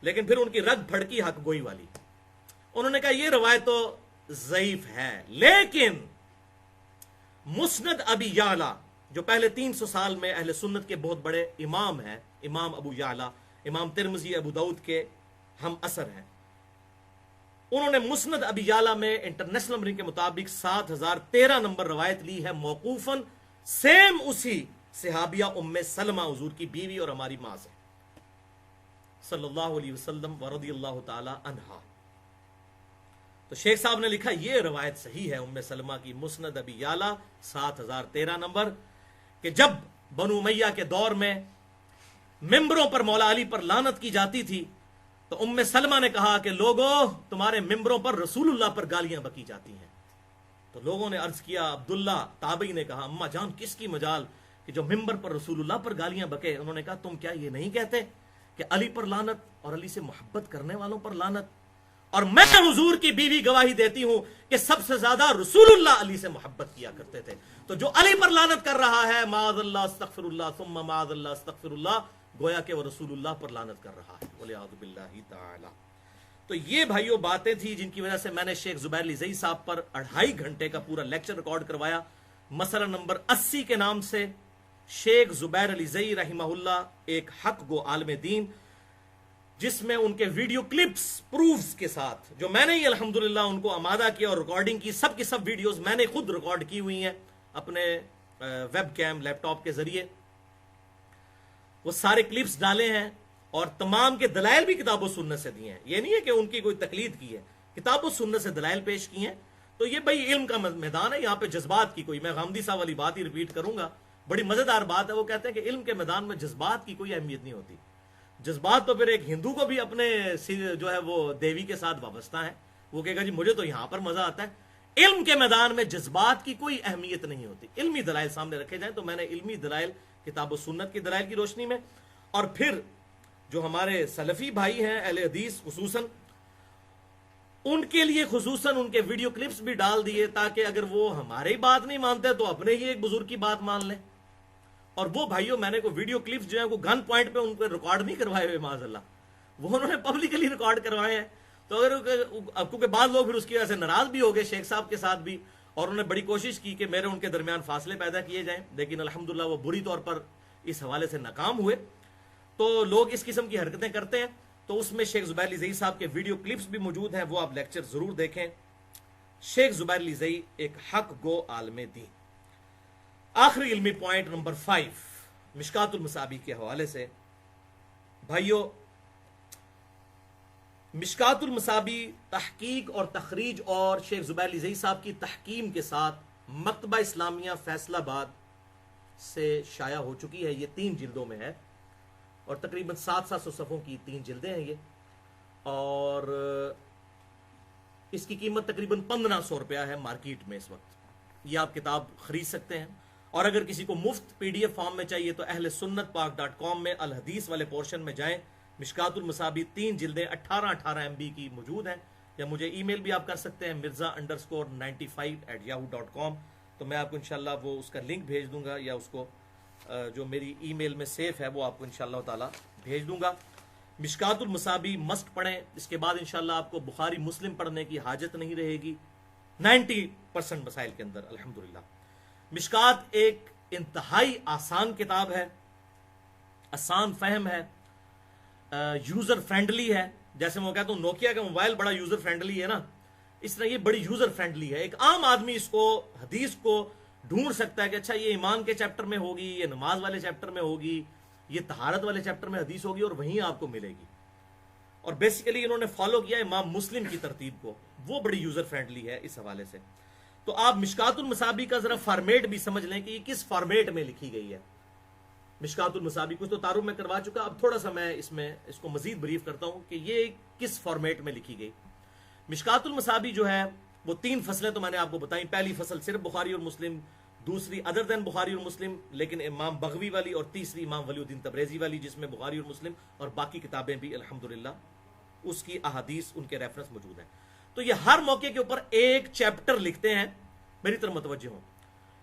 لیکن پھر ان کی رگ پھڑکی حق گوئی والی، انہوں نے کہا یہ روایت تو ضعیف ہے، لیکن مسند ابی یعلا جو پہلے 300 سال میں اہل سنت کے بہت بڑے امام ہیں، امام ابو یعلا، امام ترمذی ابو داؤد کے ہم اثر ہیں، انہوں نے مسند ابی یعلا میں انٹرنیشنل نمبرنگ کے مطابق 7013 نمبر روایت لی ہے موقوفاً، سیم اسی صحابیہ ام سلمہ حضور کی بیوی اور ہماری ماں سے صلی اللہ علیہ وسلم ورضی اللہ تعالی عنہا۔ تو شیخ صاحب نے لکھا یہ روایت صحیح ہے ام سلمہ کی، مسند ابی یعلا 7013 نمبر، کہ جب بنو امیہ کے دور میں ممبروں پر مولا علی پر لعنت کی جاتی تھی تو ام سلمہ نے کہا کہ لوگوں تمہارے ممبروں پر رسول اللہ پر گالیاں بکی جاتی ہیں، تو لوگوں نے عرض کیا، عبداللہ تابعی نے کہا اماں جان کس کی مجال کہ جو ممبر پر رسول اللہ پر گالیاں بکے، انہوں نے کہا تم کیا یہ نہیں کہتے کہ علی پر لعنت اور علی سے محبت کرنے والوں پر لعنت، اور میں حضور کی بیوی گواہی دیتی ہوں کہ سب سے زیادہ رسول اللہ علی سے محبت کیا کرتے تھے، تو جو علی پر لعنت کر رہا ہے معاذ اللہ استغفر اللہ ثم معاذ اللہ استغفر اللہ، گویا کہ وہ رسول اللہ پر لعنت کر رہا ہے والعیاذ باللہ تعالی۔ تو یہ بھائیوں باتیں تھی جن کی وجہ سے میں نے شیخ زبیر لزئی صاحب پر 2.5 گھنٹے کا پورا لیکچر ریکارڈ کروایا، مسئلہ نمبر 80 کے نام سے، شیخ زبیر لزئی رحمہ اللہ ایک حق گو عالم دین، جس میں ان کے ویڈیو کلپس پروفز کے ساتھ، جو میں نے ہی الحمدللہ ان کو آمادہ کیا اور ریکارڈنگ کی، سب کی سب ویڈیوز میں نے خود ریکارڈ کی ہوئی ہیں اپنے ویب کیم لیپ ٹاپ کے ذریعے، وہ سارے کلپس ڈالے ہیں اور تمام کے دلائل بھی کتاب و سنت سے دیے ہیں، یہ نہیں ہے کہ ان کی کوئی تقلید کی ہے، کتاب و سنت سے دلائل پیش کی ہیں۔ تو یہ بھائی علم کا میدان ہے، یہاں پہ جذبات کی کوئی، میں غامدی صاحب والی بات ہی ریپیٹ کروں گا، بڑی مزیدار بات ہے، وہ کہتے ہیں کہ علم کے میدان میں جذبات کی کوئی اہمیت نہیں ہوتی، جذبات تو پھر ایک ہندو کو بھی اپنے جو ہے وہ دیوی کے ساتھ وابستہ ہے، وہ کہے گا جی مجھے تو یہاں پر مزہ آتا ہے۔ علم کے میدان میں جذبات کی کوئی اہمیت نہیں ہوتی، علمی دلائل سامنے رکھے جائیں، تو میں نے علمی دلائل کتاب و سنت کی دلائل کی روشنی میں، اور پھر جو ہمارے سلفی بھائی ہیں اہل حدیث خصوصاً، ان کے لیے خصوصاً ان کے ویڈیو کلپس بھی ڈال دیے تاکہ اگر وہ ہماری بات نہیں مانتے تو اپنے ہی ایک بزرگ کی بات مان لیں۔ اور وہ بھائیوں میں نے کوئی ویڈیو کلپس جو ہیں وہ گن پوائنٹ پہ ان کو ریکارڈ نہیں کروائے ہوئے معاذ اللہ، وہ انہوں نے پبلکلی ریکارڈ کروائے ہیں، تو اگر کیونکہ بعض لوگ پھر اس کی وجہ سے ناراض بھی ہو گئے شیخ صاحب کے ساتھ بھی، اور انہوں نے بڑی کوشش کی کہ میرے ان کے درمیان فاصلے پیدا کیے جائیں، لیکن الحمدللہ وہ بری طور پر اس حوالے سے ناکام ہوئے۔ تو لوگ اس قسم کی حرکتیں کرتے ہیں، تو اس میں شیخ زبیر لزئی صاحب کے ویڈیو کلپس بھی موجود ہیں، وہ آپ لیکچر ضرور دیکھیں۔ شیخ زبیر لزئی ایک حق گو عالم دین۔ آخری علمی پوائنٹ نمبر 5 مشکات المصابیح کے حوالے سے، بھائیو مشکات المصابیح تحقیق اور تخریج اور شیخ زبیر لزئی صاحب کی تحکیم کے ساتھ مکتبہ اسلامیہ فیصل آباد سے شائع ہو چکی ہے، یہ 3 جلدوں میں ہے اور تقریباً 700 صفحوں کی 3 جلدیں ہیں یہ، اور اس کی قیمت تقریباً 1500 روپیہ ہے مارکیٹ میں اس وقت، یہ آپ کتاب خرید سکتے ہیں۔ اور اگر کسی کو مفت PDF فارم میں چاہیے تو اہل سنت پاک.com میں الحدیث والے پورشن میں جائیں، مشکات المصابیح 3 جلدیں 18 MB کی موجود ہیں، یا مجھے ای میل بھی آپ کر سکتے ہیں mirza_95@yahoo.com، تو میں آپ کو انشاءاللہ وہ اس کا لنک بھیج دوں گا، یا اس کو جو میری ای میل میں سیف ہے وہ آپ کو انشاءاللہ تعالی بھیج دوں گا۔ مشکات المصابیح مسٹ پڑھیں، اس کے بعد انشاءاللہ آپ کو بخاری مسلم پڑھنے کی حاجت نہیں رہے گی 90% مسائل کے اندر الحمدللہ۔ مشکات ایک انتہائی آسان کتاب ہے، آسان فہم ہے، یوزر فرینڈلی ہے، جیسے میں کہتا ہوں نوکیا کا موبائل بڑا یوزر فرینڈلی ہے نا، اس طرح یہ بڑی یوزر فرینڈلی ہے، ایک عام آدمی اس کو حدیث کو ڈھونڈ سکتا ہے کہ اچھا یہ ایمان کے چیپٹر میں ہوگی، یہ نماز والے چیپٹر میں ہوگی، یہ طہارت والے چیپٹر میں حدیث ہوگی، اور وہیں آپ کو ملے گی۔ اور بیسیکلی انہوں نے فالو کیا امام مسلم کی ترتیب کو، وہ بڑی یوزر فرینڈلی ہے اس حوالے سے۔ تو آپ مشکات المصابیح کا ذرا فارمیٹ بھی سمجھ لیں کہ یہ کس فارمیٹ میں لکھی گئی ہے۔ مشکات المصابیح کچھ تو تعارف میں کروا چکا، اب تھوڑا سا میں اس کو مزید بریف کرتا ہوں کہ یہ کس فارمیٹ میں لکھی گئی۔ مشکات المصابیح جو ہے وہ 3 فصلیں تو میں نے آپ کو بتائیں، پہلی فصل صرف بخاری اور مسلم، دوسری ادر دین بخاری اور مسلم لیکن امام بغوی والی، اور تیسری امام ولی الدین تبریزی والی جس میں بخاری اور مسلم اور باقی کتابیں بھی الحمدللہ اس کی احادیث ان کے ریفرنس موجود ہیں۔ تو یہ ہر موقع کے اوپر ایک چیپٹر لکھتے ہیں، میری طرف متوجہ ہوں